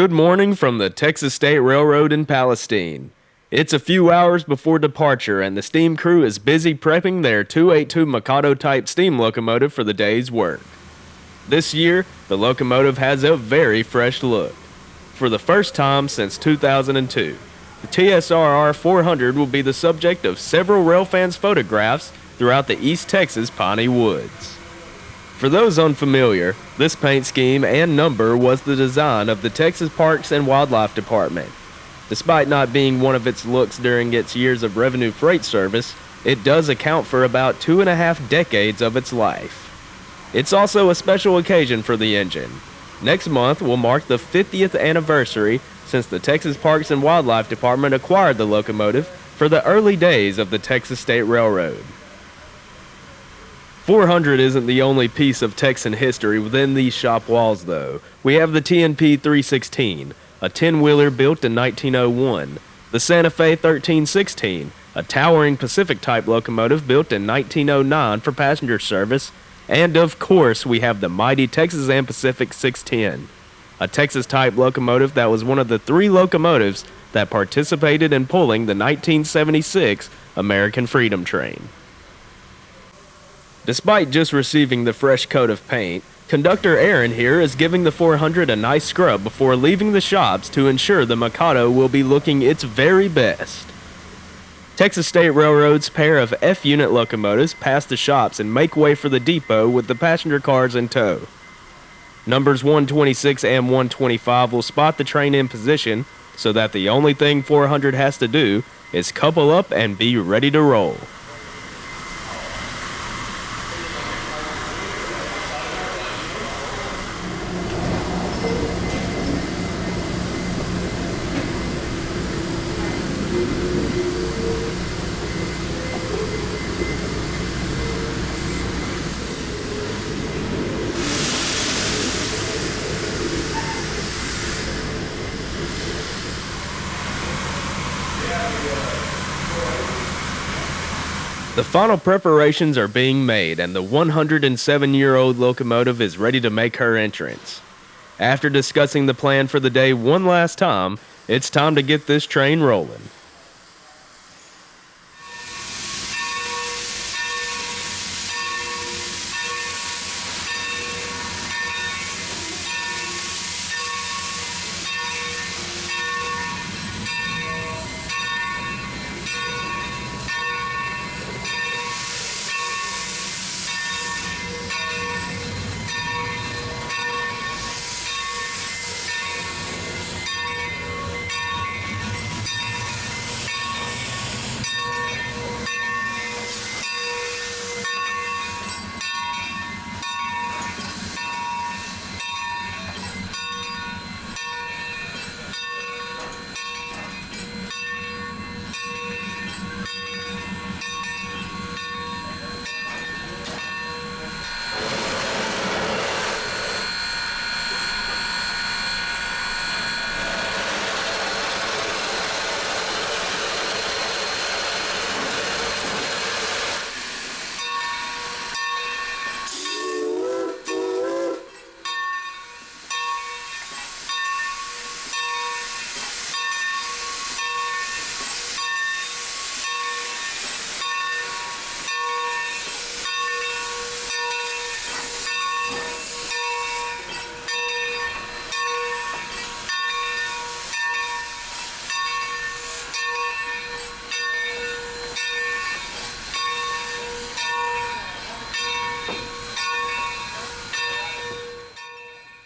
Good morning from the Texas State Railroad in Palestine. It's a few hours before departure and the steam crew is busy prepping their 282 Mikado-type steam locomotive for the day's work. This year, the locomotive has a very fresh look. For the first time since 2002, the TSRR 400 will be the subject of several railfans' photographs throughout the East Texas piney woods. For those unfamiliar, this paint scheme and number was the design of the Texas Parks and Wildlife Department. Despite not being one of its looks during its years of revenue freight service, it does account for about 2.5 decades of its life. It's also a special occasion for the engine. Next month will mark the 50th anniversary since the Texas Parks and Wildlife Department acquired the locomotive for the early days of the Texas State Railroad. 400 isn't the only piece of Texan history within these shop walls, though. We have the TNP 316, a 10-wheeler built in 1901, the Santa Fe 1316, a towering Pacific-type locomotive built in 1909 for passenger service, and of course we have the mighty Texas and Pacific 610, a Texas-type locomotive that was one of the 3 locomotives that participated in pulling the 1976 American Freedom Train. Despite just receiving the fresh coat of paint, Conductor Aaron here is giving the 400 a nice scrub before leaving the shops to ensure the Mikado will be looking its very best. Texas State Railroad's pair of F-unit locomotives pass the shops and make way for the depot with the passenger cars in tow. Numbers 126 and 125 will spot the train in position so that the only thing 400 has to do is couple up and be ready to roll. The final preparations are being made and the 107-year-old locomotive is ready to make her entrance. After discussing the plan for the day one last time, it's time to get this train rolling.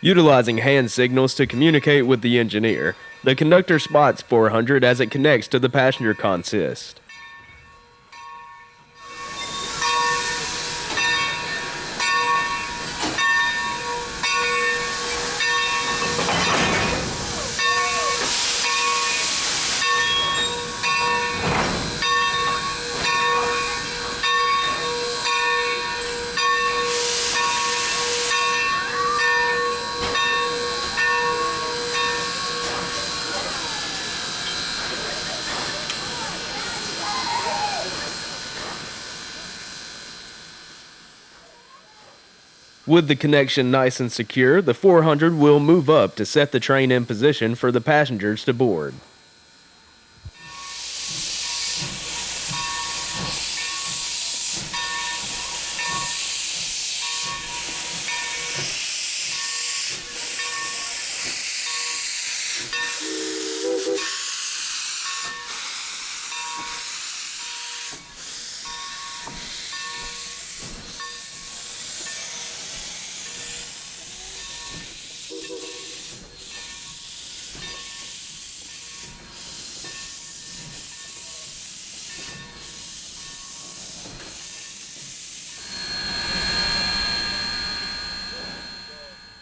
Utilizing hand signals to communicate with the engineer, the conductor spots 400 as it connects to the passenger consist. With the connection nice and secure, the 400 will move up to set the train in position for the passengers to board.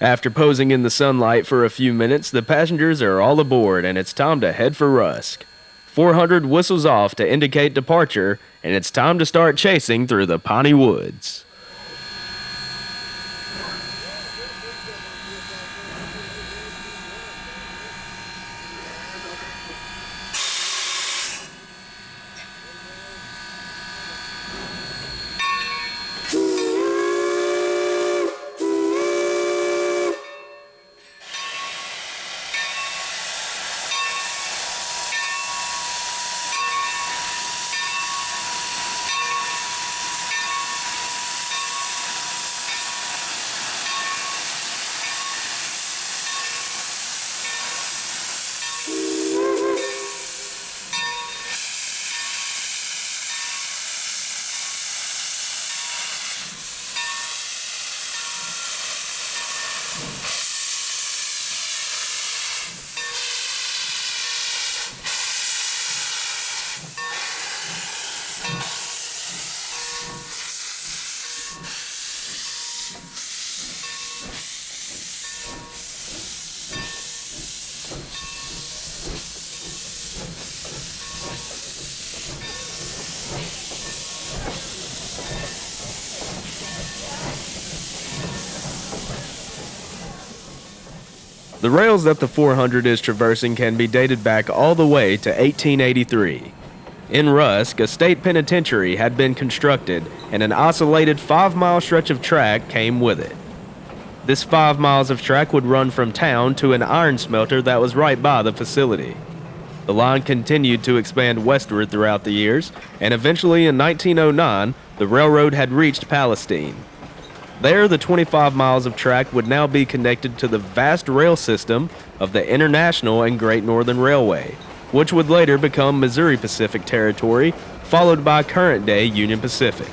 After posing in the sunlight for a few minutes, the passengers are all aboard and it's time to head for Rusk. 400 whistles off to indicate departure, and it's time to start chasing through the piney woods. The rails that the 400 is traversing can be dated back all the way to 1883. In Rusk, a state penitentiary had been constructed, and an isolated 5-mile stretch of track came with it. This 5 miles of track would run from town to an iron smelter that was right by the facility. The line continued to expand westward throughout the years, and eventually in 1909, the railroad had reached Palestine. There, the 25 miles of track would now be connected to the vast rail system of the International and Great Northern Railway, which would later become Missouri Pacific Territory, followed by current-day Union Pacific.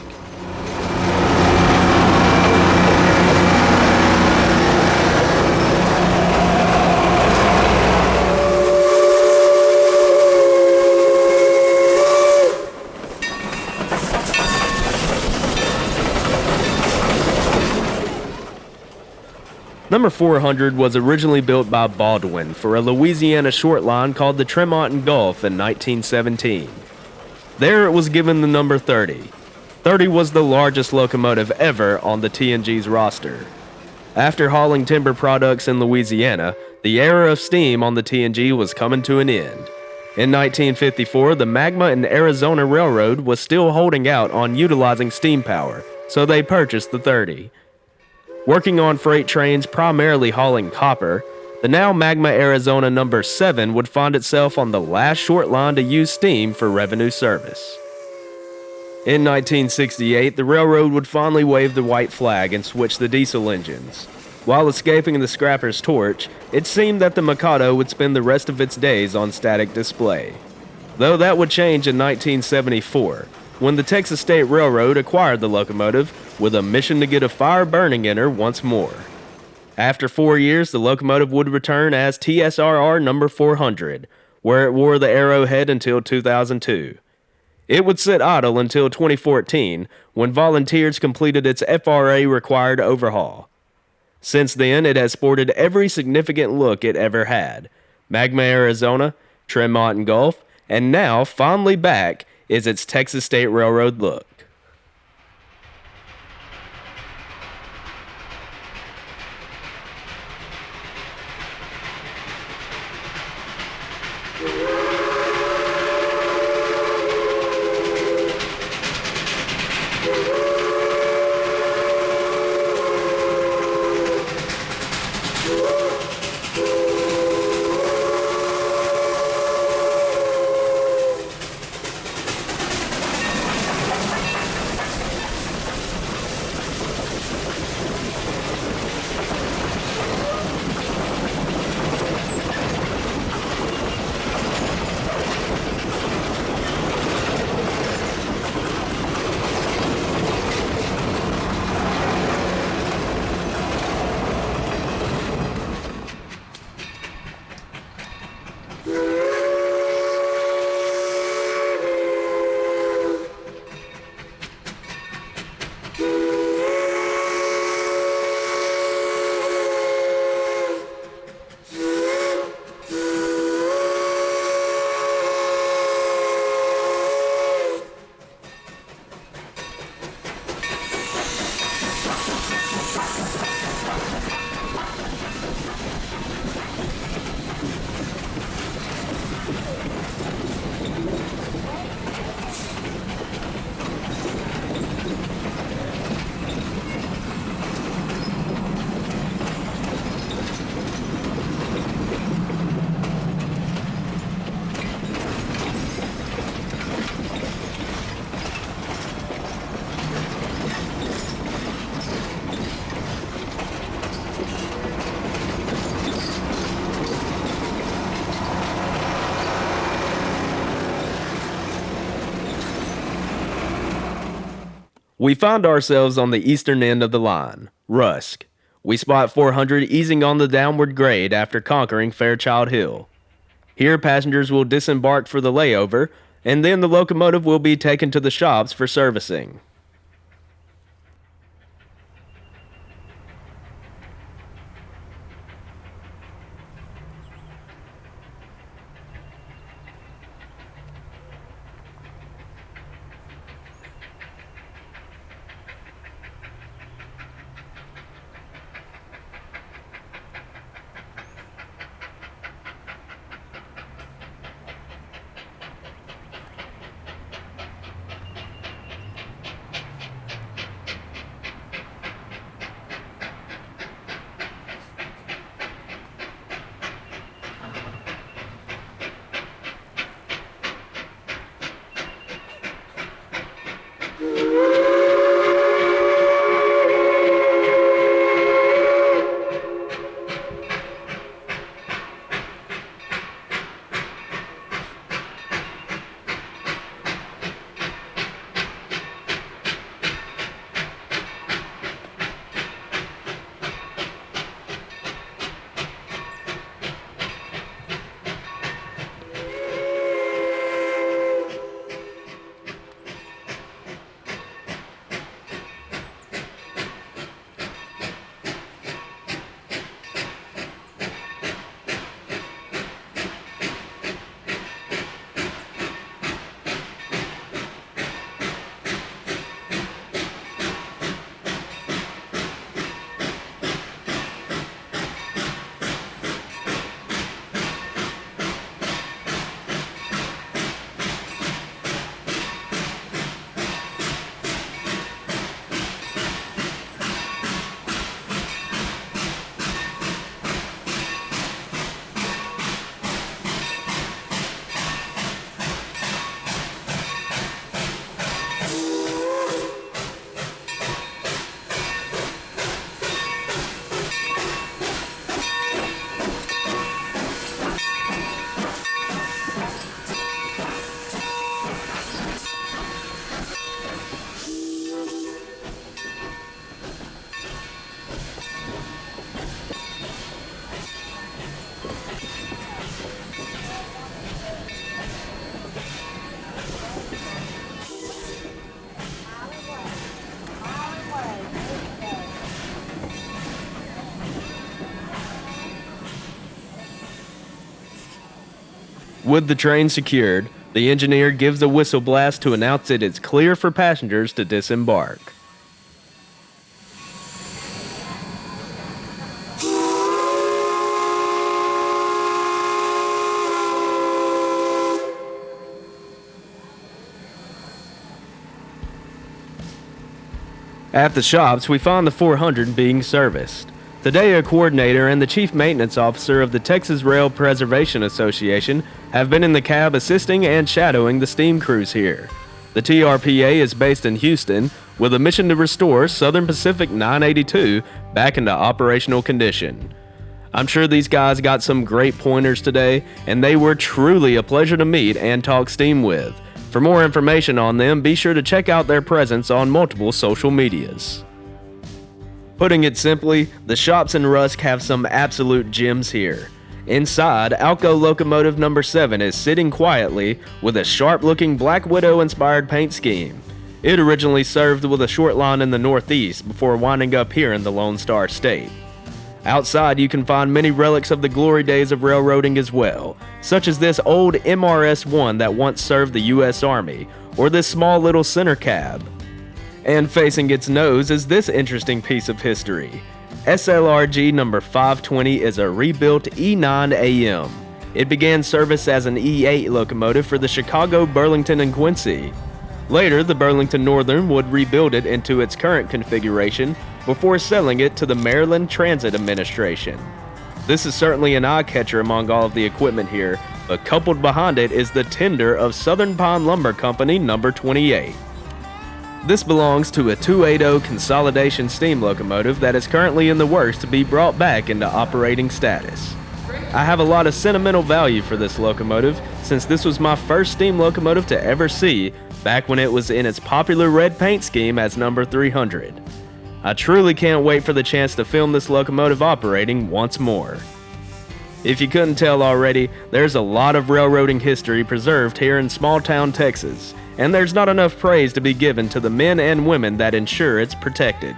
Number 400 was originally built by Baldwin for a Louisiana short line called the Tremont and Gulf in 1917. There it was given the number 30. 30 was the largest locomotive ever on the TNG's roster. After hauling timber products in Louisiana, the era of steam on the TNG was coming to an end. In 1954, the Magma and Arizona Railroad was still holding out on utilizing steam power, so they purchased the 30. Working on freight trains primarily hauling copper, the now Magma Arizona number 7 would find itself on the last short line to use steam for revenue service. In 1968, the railroad would finally wave the white flag and switch the diesel engines. While escaping the scrapper's torch, it seemed that the Mikado would spend the rest of its days on static display. Though that would change in 1974, when the Texas State Railroad acquired the locomotive with a mission to get a fire burning in her once more. After 4 years, the locomotive would return as TSRR number 400, where it wore the arrowhead until 2002. It would sit idle until 2014, when volunteers completed its FRA-required overhaul. Since then, it has sported every significant look it ever had: Magma Arizona, Tremont and Gulf, and now, finally back, is its Texas State Railroad look. We find ourselves on the eastern end of the line, Rusk. We spot 400 easing on the downward grade after conquering Fairchild Hill. Here, passengers will disembark for the layover, and then the locomotive will be taken to the shops for servicing. With the train secured, the engineer gives a whistle blast to announce it is clear for passengers to disembark. At the shops, we find the 400 being serviced. Today, a coordinator and the chief maintenance officer of the Texas Rail Preservation Association have been in the cab assisting and shadowing the steam crews here. The TRPA is based in Houston with a mission to restore Southern Pacific 982 back into operational condition. I'm sure these guys got some great pointers today, and they were truly a pleasure to meet and talk steam with. For more information on them, be sure to check out their presence on multiple social medias. Putting it simply, the shops in Rusk have some absolute gems here. Inside, Alco Locomotive Number 7 is sitting quietly with a sharp-looking Black Widow-inspired paint scheme. It originally served with a short line in the northeast before winding up here in the Lone Star State. Outside, you can find many relics of the glory days of railroading as well, such as this old MRS-1 that once served the U.S. Army, or this small little center cab. And facing its nose is this interesting piece of history. SLRG number 520 is a rebuilt E9 AM. It began service as an E8 locomotive for the Chicago, Burlington, and Quincy. Later, the Burlington Northern would rebuild it into its current configuration before selling it to the Maryland Transit Administration. This is certainly an eye-catcher among all of the equipment here, but coupled behind it is the tender of Southern Pine Lumber Company number 28. This belongs to a 280 consolidation steam locomotive that is currently in the works to be brought back into operating status. I have a lot of sentimental value for this locomotive since this was my first steam locomotive to ever see back when it was in its popular red paint scheme as number 300. I truly can't wait for the chance to film this locomotive operating once more. If you couldn't tell already, there's a lot of railroading history preserved here in small-town Texas, and there's not enough praise to be given to the men and women that ensure it's protected.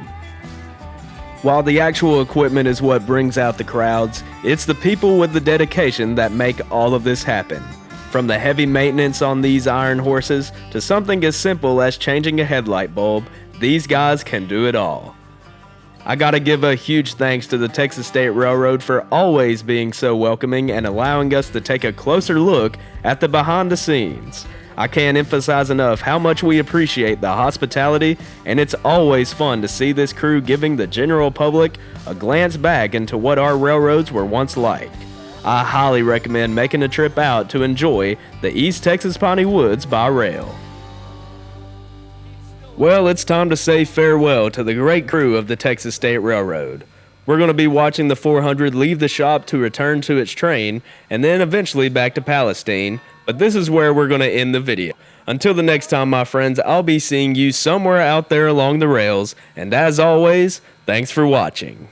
While the actual equipment is what brings out the crowds, it's the people with the dedication that make all of this happen. From the heavy maintenance on these iron horses to something as simple as changing a headlight bulb, these guys can do it all. I gotta give a huge thanks to the Texas State Railroad for always being so welcoming and allowing us to take a closer look at the behind the scenes. I can't emphasize enough how much we appreciate the hospitality, and it's always fun to see this crew giving the general public a glance back into what our railroads were once like. I highly recommend making a trip out to enjoy the East Texas Piney Woods by rail. Well, it's time to say farewell to the great crew of the Texas State Railroad. We're going to be watching the 400 leave the shop to return to its train, and then eventually back to Palestine, but this is where we're going to end the video. Until the next time, my friends, I'll be seeing you somewhere out there along the rails, and as always, thanks for watching.